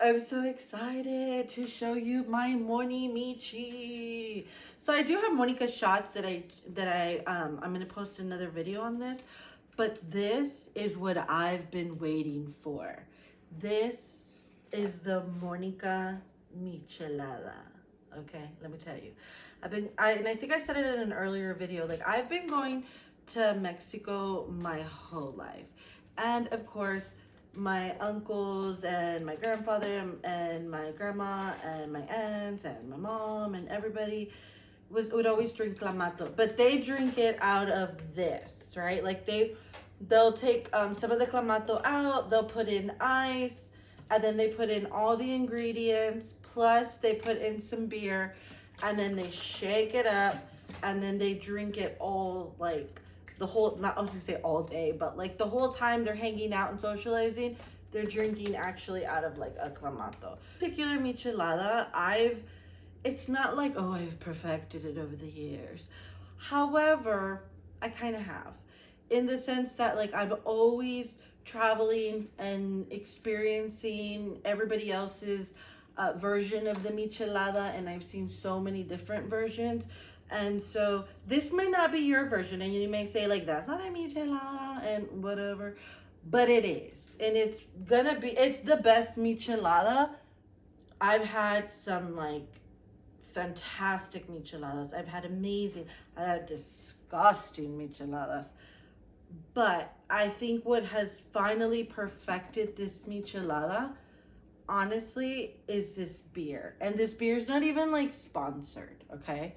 I'm so excited to show you my Moni Michi. So I do have Monica shots I'm gonna post another video on this, but this is what I've been waiting for. This is the Monica Michelada. Okay, let me tell you. I think I said it in an earlier video, like I've been going to Mexico my whole life. And of course, my uncles and my grandfather and my grandma and my aunts and my mom and everybody would always drink clamato, but they drink it out of this, right? Like they'll take some of the clamato out, they'll put in ice, and then they put in all the ingredients, plus they put in some beer, and then they shake it up, and then they drink it all, like the whole, not I was gonna say all day, but like the whole time they're hanging out and socializing, they're drinking actually out of like a clamato. Particular michelada, it's not like, oh, I've perfected it over the years. However, I kind of have, in the sense that like I'm always traveling and experiencing everybody else's version of the michelada, and I've seen so many different versions. And so this may not be your version, and you may say like, that's not a michelada and whatever, but it is. And it's the best michelada. I've had some like fantastic micheladas. I've had amazing, I had disgusting micheladas. But I think what has finally perfected this michelada, honestly, is this beer. And this beer is not even like sponsored, okay?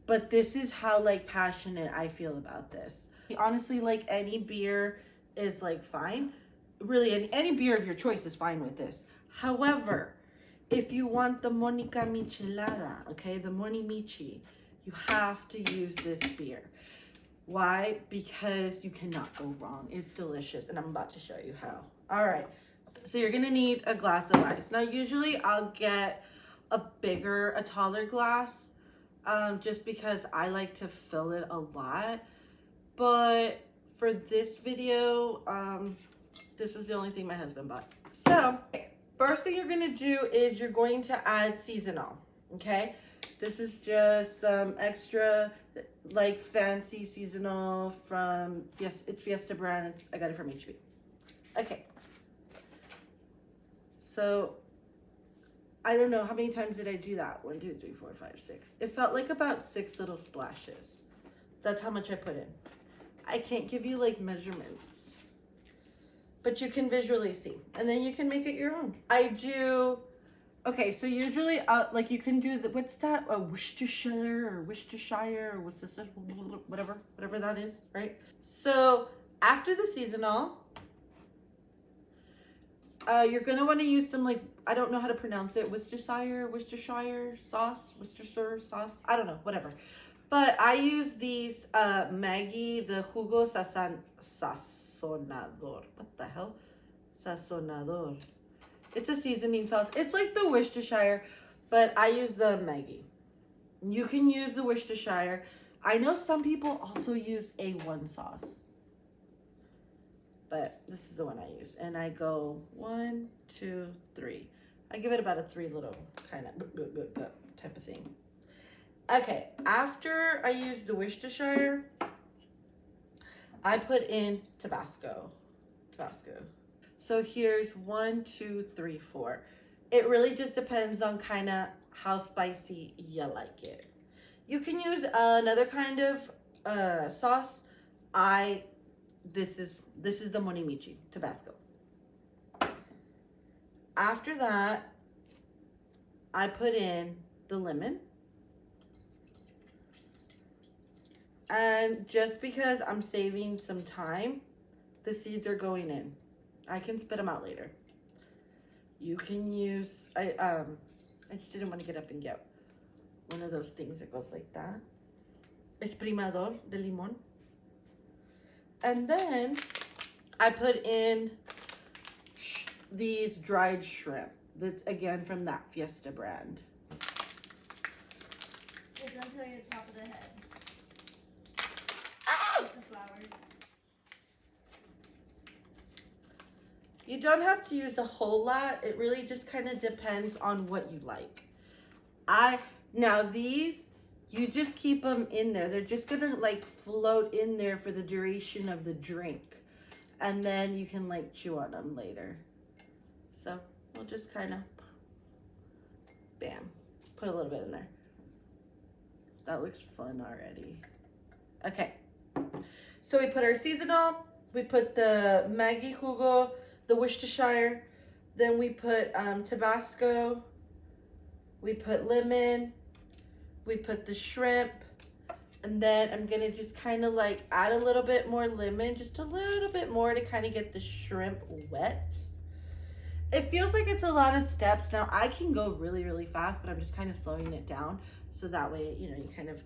But this is how like passionate I feel about this. Honestly, like any beer is like fine. Really, any beer of your choice is fine with this. However, if you want the Monica Michelada, okay, the Moni Michi, you have to use this beer. Why? Because you cannot go wrong. It's delicious, and I'm about to show you how. All right, so you're gonna need a glass of ice. Now, usually I'll get a taller glass, just because I like to fill it a lot. But for this video, this is the only thing my husband bought. So, first thing you're gonna do is you're going to add seasonal, okay? This is just some extra, like, fancy seasonal from it's Fiesta brand. I got it from HB. Okay. So, I don't know, how many times did I do that? 1, 2, 3, 4, 5, 6. It felt like about 6 little splashes. That's how much I put in. I can't give you like measurements, but you can visually see, and then you can make it your own. Okay, so usually like you can do what's that? Worcestershire or what's this? Whatever that is, right? So after the seasonal, you're gonna want to use some, like, I don't know how to pronounce it, Worcestershire sauce. I don't know, whatever. But I use these Maggi, the Jugo Sazonador. What the hell? Sazonador. It's a seasoning sauce. It's like the Worcestershire, but I use the Maggi. You can use the Worcestershire. I know some people also use A1 sauce, but this is the one I use. And I go 1, 2, 3. I give it about a 3 little kind of type of thing. Okay, after I use the Worcestershire, I put in Tabasco. So here's 1, 2, 3, 4. It really just depends on kind of how spicy you like it. You can use another kind of sauce. This is the Moni Michi, Tabasco. After that, I put in the lemon. And just because I'm saving some time, the seeds are going in. I can spit them out later. You can use, I just didn't want to get up and get one of those things that goes like that. Esprimador de limón. And then I put in these dried shrimp. That's again from that Fiesta brand. It does tell you the top of the head. The flowers. You don't have to use a whole lot. It really just kind of depends on what you like. Now these, you just keep them in there. They're just gonna like float in there for the duration of the drink. And then you can like chew on them later. So we'll just kind of, bam, put a little bit in there. That looks fun already. Okay, so we put our seasonal, we put the Maggi Jugo, the Worcestershire, then we put Tabasco, we put lemon, we put the shrimp, and then I'm gonna just kind of like add a little bit more lemon, just a little bit more to kind of get the shrimp wet. It feels like it's a lot of steps. Now I can go really, really fast, but I'm just kind of slowing it down. So that way, you know, you kind of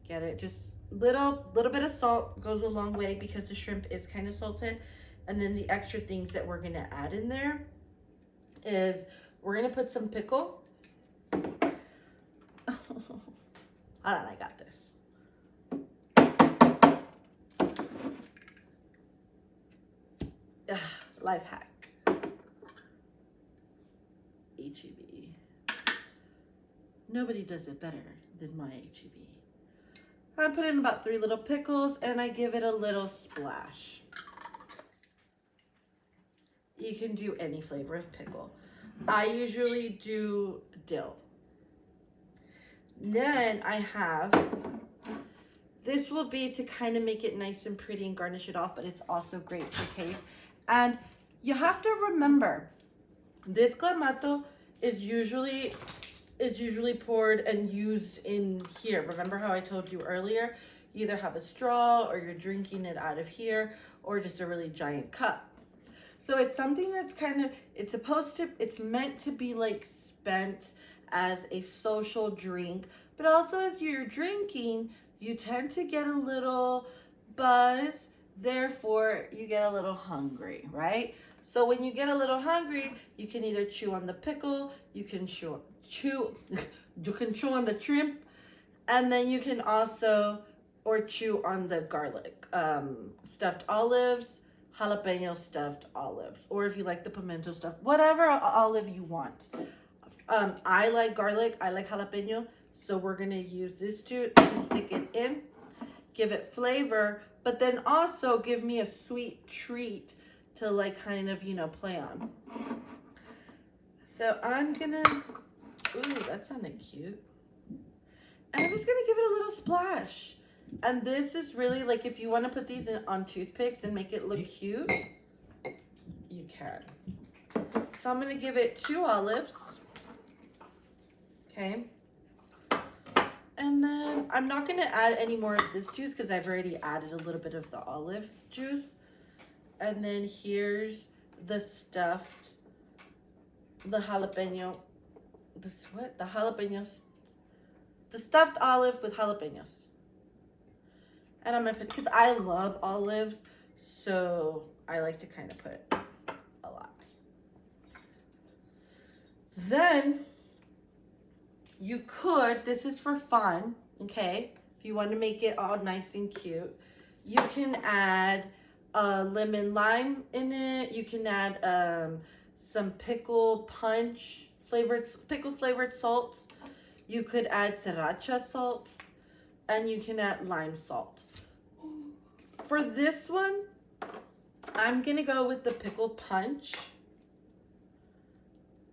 get it. Just little bit of salt goes a long way because the shrimp is kind of salted. And then the extra things that we're gonna add in there is we're gonna put some pickle. Hold on, I got this. Life hack. HEB. Nobody does it better than my HEB. I put in about 3 little pickles and I give it a little splash. You can do any flavor of pickle. I usually do dill. Then I have, this will be to kind of make it nice and pretty and garnish it off, but it's also great for taste. And you have to remember, this clamato is usually poured and used in here. Remember how I told you earlier? You either have a straw or you're drinking it out of here or just a really giant cup. So it's something that's kind of, it's meant to be like spent as a social drink, but also as you're drinking, you tend to get a little buzz, therefore you get a little hungry, right? So when you get a little hungry, you can either chew on the pickle, you can chew on the shrimp, and then you can also, or chew on the garlic, stuffed olives, jalapeno stuffed olives, or if you like the pimento stuff, whatever olive you want. I like garlic, I like jalapeno, so we're gonna use this to stick it in, give it flavor, but then also give me a sweet treat to like kind of, you know, play on. So I'm gonna, ooh, that sounded cute. And I'm just gonna give it a little splash. And this is really like, if you wanna put these on toothpicks and make it look cute, you can. So I'm gonna give it 2 olives. Okay. And then I'm not gonna add any more of this juice because I've already added a little bit of the olive juice. And then here's the stuffed, the jalapeno, the jalapenos, the stuffed olive with jalapenos. And I'm gonna put, because I love olives, so I like to kind of put a lot. Then you could, this is for fun, okay? If you want to make it all nice and cute, you can add lemon lime in it. You can add some pickle punch pickle flavored salt. You could add sriracha salt, and you can add lime salt. For this one, I'm gonna go with the pickle punch.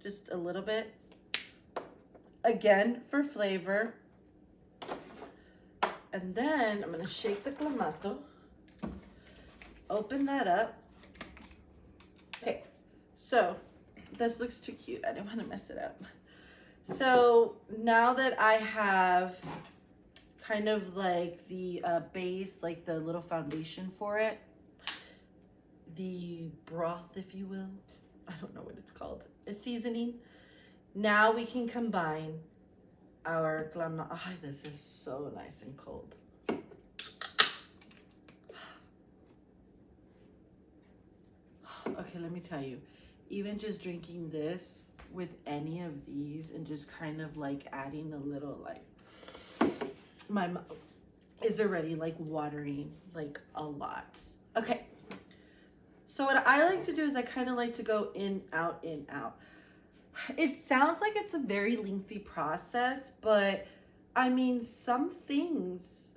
Just a little bit. Again, for flavor. And then I'm gonna shake the clamato. Open that up. Okay, so this looks too cute. I didn't want to mess it up. So now that I have kind of like the base, like the little foundation for it, the broth, if you will, I don't know what it's called, a seasoning. Now we can combine our clamato. Oh, this is so nice and cold. Okay, let me tell you, even just drinking this with any of these and just kind of like adding a little, like, my mouth is already like watering like a lot. Okay, So what I like to do is I kind of like to go in, out, in, out. It sounds like it's a very lengthy process, but I mean, some things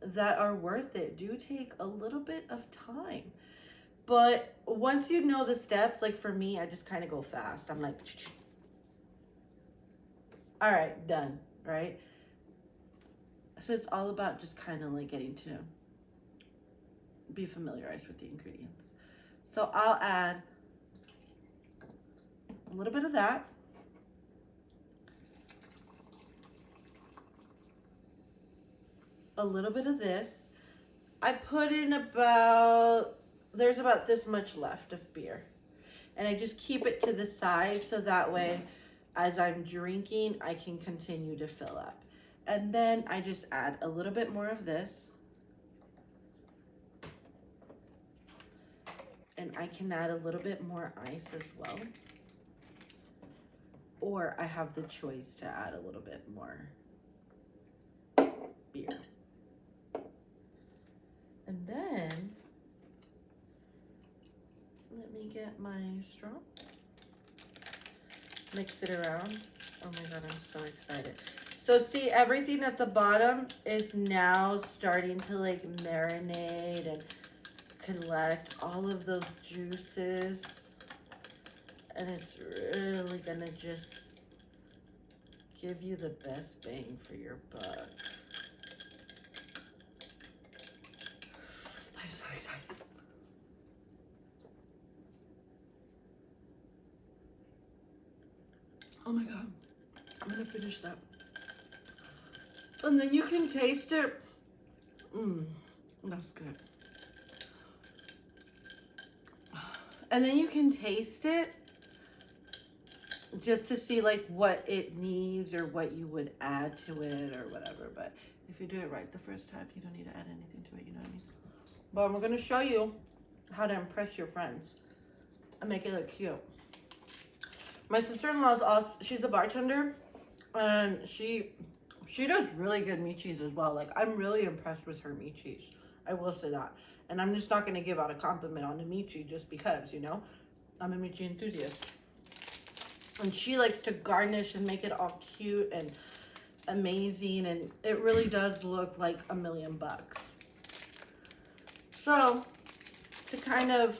that are worth it do take a little bit of time. But once you know the steps, like for me, I just kind of go fast. I'm like, all right, done, right? So it's all about just kind of like getting to be familiarized with the ingredients. So I'll add a little bit of that. A little bit of this. I put in there's about this much left of beer. And I just keep it to the side so that way as I'm drinking, I can continue to fill up. And then I just add a little bit more of this. And I can add a little bit more ice as well. Or I have the choice to add a little bit more beer. And then, let me get my straw. Mix it around. Oh my God, I'm so excited. So see, everything at the bottom is now starting to like marinate and collect all of those juices. And it's really gonna just give you the best bang for your buck. I'm so excited. Oh my God, I'm gonna finish that. And then you can taste it. That's good. And then you can taste it just to see like what it needs or what you would add to it or whatever. But if you do it right the first time, you don't need to add anything to it, you know what I mean? But I'm gonna show you how to impress your friends and make it look cute. My sister-in-law's also, she's a bartender, and she does really good meat cheese as well. Like, I'm really impressed with her meat cheese. I will say that. And I'm just not gonna give out a compliment on the meat cheese just because, you know, I'm a meat cheese enthusiast. And she likes to garnish and make it all cute and amazing, and it really does look like $1,000,000. So, to kind of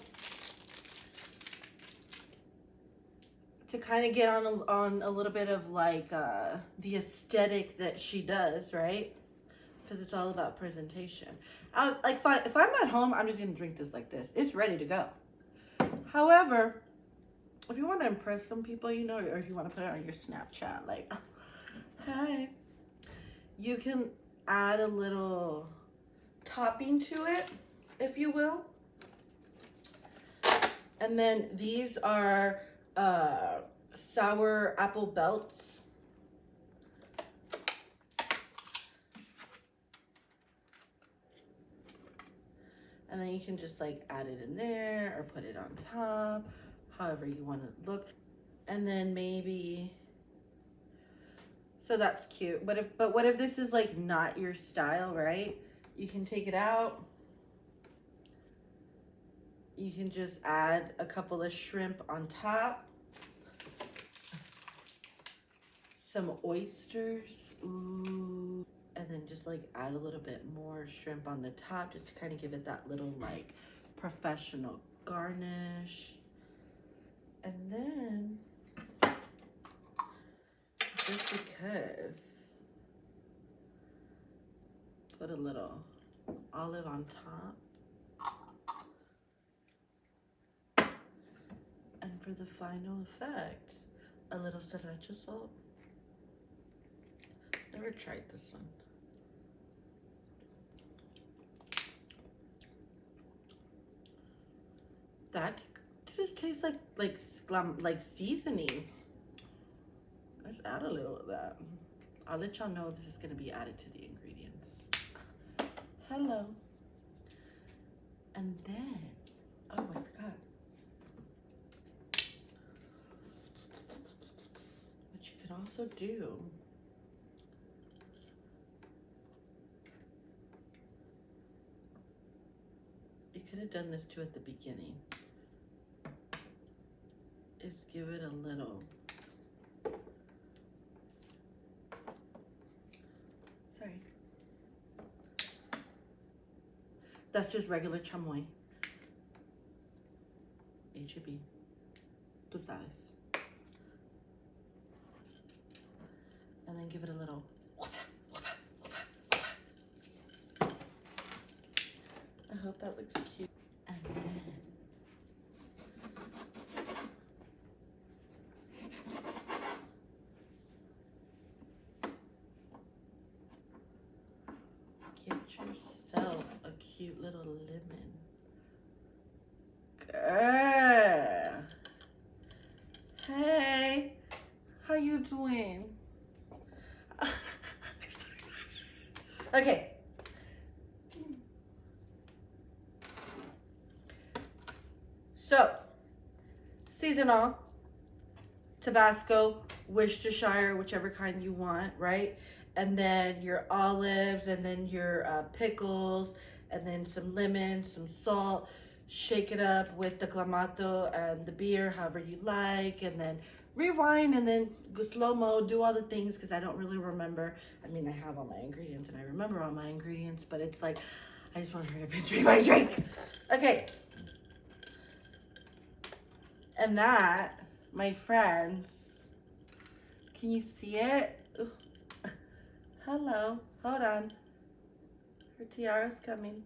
get on a little bit of like the aesthetic that she does, right? Because it's all about presentation. Like if I'm at home, I'm just gonna drink this like this. It's ready to go. However, if you want to impress some people, you know, or if you want to put it on your Snapchat, like, hi, you can add a little topping to it, if you will. And then these are sour apple belts. And then you can just like add it in there or put it on top, however you want to look. And then maybe, so that's cute. But what if this is like not your style, right? You can take it out. You can just add a couple of shrimp on top. Some oysters, ooh. And then just like add a little bit more shrimp on the top just to kind of give it that little like professional garnish. And then, just because, put a little olive on top. And for the final effect, a little sriracha salt. Never tried this one. That just tastes like seasoning. Let's add a little of that. I'll let y'all know this is gonna be added to the ingredients. Hello. And then, oh, I forgot. What you could also do, you could have done this too at the beginning. is give it a little. Sorry. That's just regular chamoy. HEB. Tú sabes. And then give it a little. I hope that looks cute. And then get yourself a cute little lemon. Girl. Hey, how you doing? Okay. So, seasonal, Tabasco, Worcestershire, whichever kind you want, right? And then your olives, and then your pickles, and then some lemon, some salt. Shake it up with the clamato and the beer, however you like, and then rewind, and then go slow-mo, do all the things, because I don't really remember. I mean, I have all my ingredients, and I remember all my ingredients, but it's like, I just want to hurry up and drink my drink. Okay. And that, my friends, can you see it? Ooh. Hello, hold on. Her tiara's coming.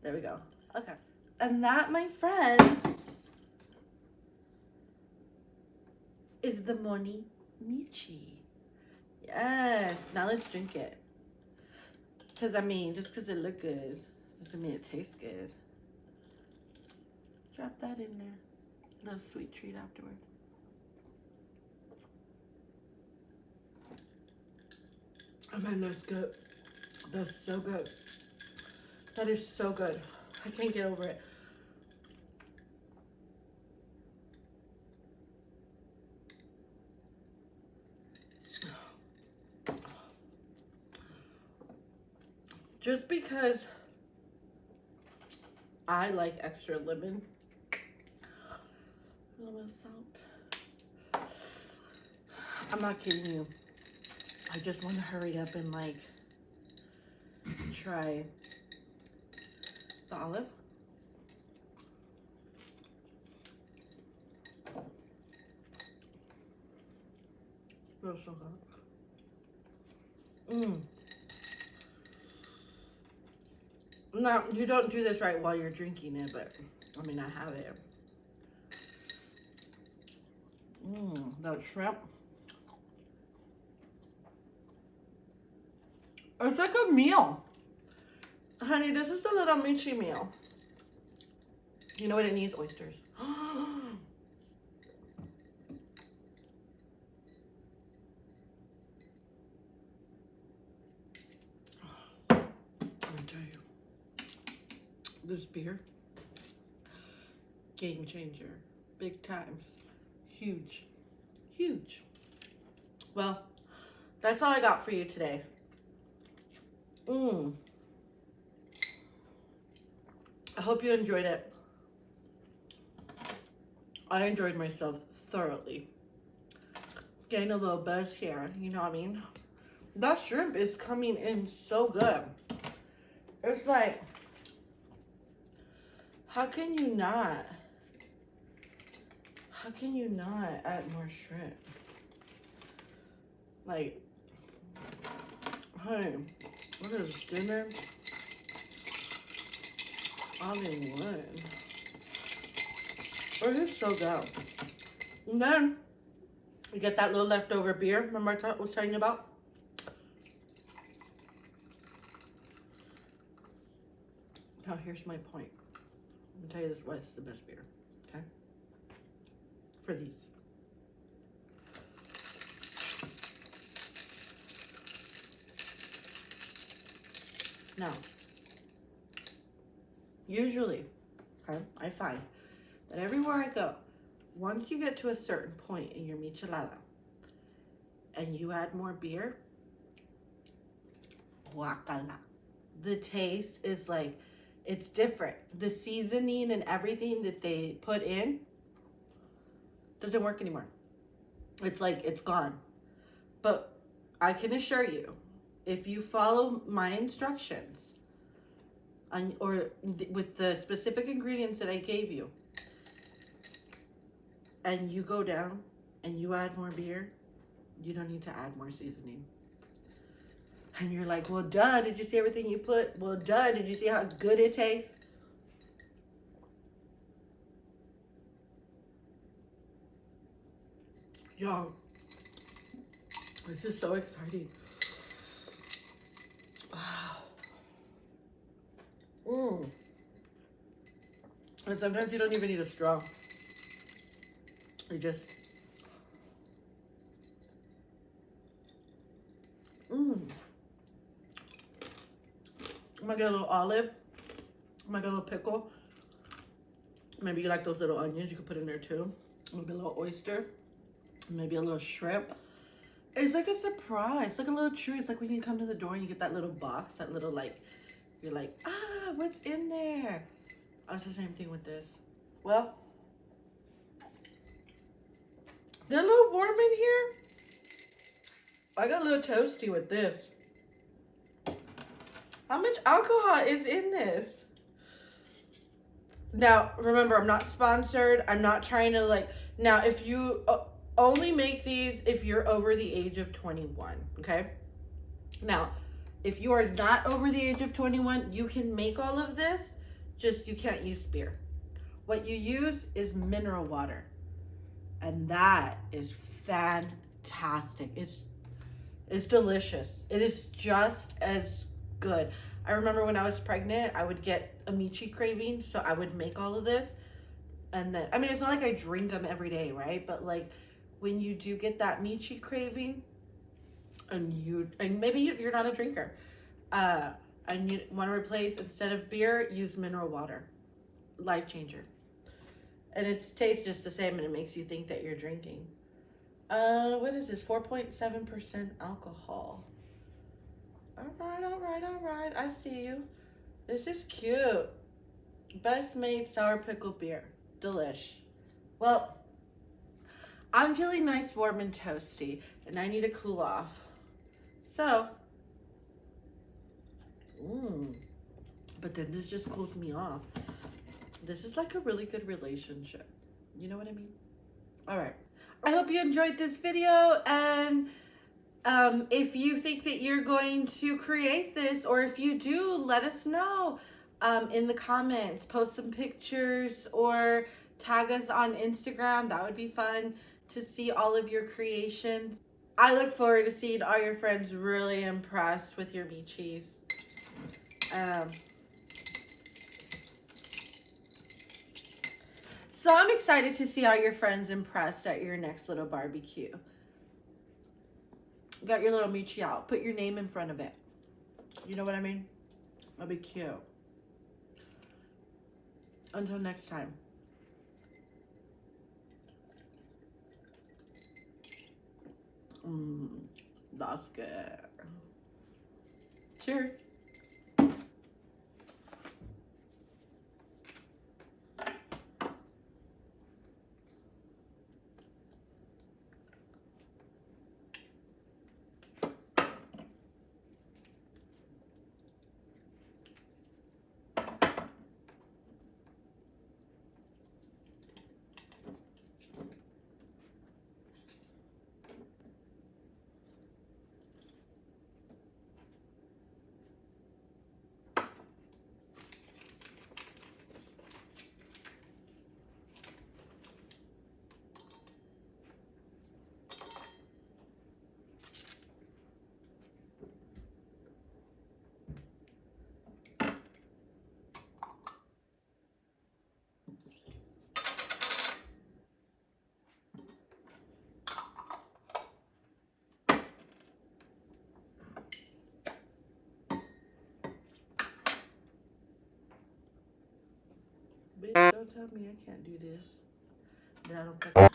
There we go. Okay. And that, my friends, is the Moni Michi. Yes. Now let's drink it. Because, I mean, just because it looked good doesn't mean it tastes good. Drop that in there. A little sweet treat afterward. Oh man, that's good. That's so good. That is so good. I can't get over it. Just because I like extra lemon, a little bit of salt. I'm not kidding you. I just want to hurry up and like try the olive. Feels so good. Now, you don't do this right while you're drinking it, but I mean, I have it. That shrimp. It's like a meal. Honey, this is a little Michi meal. You know what it needs? Oysters. I'm gonna tell you. This beer, game changer, big times, huge, huge. Well, that's all I got for you today. I hope you enjoyed it. I enjoyed myself thoroughly. Getting a little buzz here, you know what I mean? That shrimp is coming in so good. It's like, how can you not add more shrimp? Like, hey, what is dinner? All in one. It is so good. And then you get that little leftover beer. Remember I was telling you about? Now here's my point. I'm gonna tell you this why this is the best beer. Okay? For these. Now, usually, okay, I find that everywhere I go, once you get to a certain point in your michelada and you add more beer, guacala. The taste is like, it's different. The seasoning and everything that they put in, Doesn't work anymore. It's like it's gone. But I can assure you, if you follow my instructions or with the specific ingredients that I gave you, and you go down and you add more beer, you don't need to add more seasoning. And you're like, well, duh, did you see everything you put? Well, duh, did you see how good it tastes? Yo, this is so exciting. And sometimes you don't even need a straw. You just... I might get a little olive. I might get a little pickle. Maybe you like those little onions, you could put in there too. Maybe a little oyster. Maybe a little shrimp. It's like a surprise, like a little treat. It's like when you come to the door and you get that little box, that little like, you're like, ah, what's in there? Oh, it's the same thing with this. Well, they're a little warm in here. I got a little toasty with this. How much alcohol is in this? Now, remember, I'm not sponsored. I'm not trying to like, now if you only make these if you're over the age of 21, okay? Now, if you are not over the age of 21, you can make all of this, just you can't use beer. What you use is mineral water. And that is fantastic. It's delicious. It is just as good. I remember when I was pregnant, I would get a Michi craving, so I would make all of this. And then, I mean, it's not like I drink them every day, right? But like when you do get that Michi craving, and maybe you're not a drinker, and you want to replace, instead of beer, use mineral water. Life changer. And it tastes just the same, and it makes you think that you're drinking. What is this? 4.7% alcohol. All right. I see you. This is cute. Best made sour pickle beer. Delish. Well, I'm feeling nice, warm, and toasty, and I need to cool off. So, but then this just cools me off. This is like a really good relationship. You know what I mean? All right. I hope you enjoyed this video, and if you think that you're going to create this, or if you do, let us know in the comments. Post some pictures or tag us on Instagram. That would be fun to see all of your creations. I look forward to seeing all your friends really impressed with your Michis. So I'm excited to see all your friends impressed at your next little barbecue. Got your little Michi out. Put your name in front of it. You know what I mean? That'll be cute. Until next time. That's good. Cheers. Bitch, don't tell me I can't do this. That I don't fucking...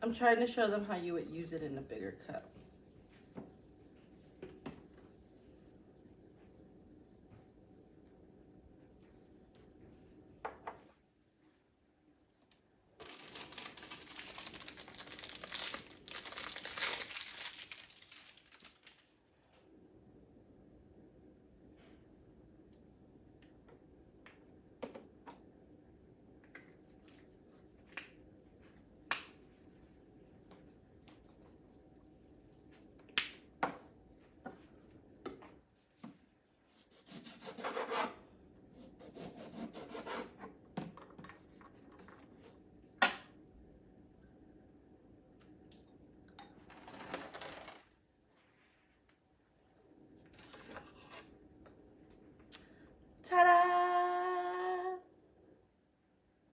I'm trying to show them how you would use it in a bigger cup.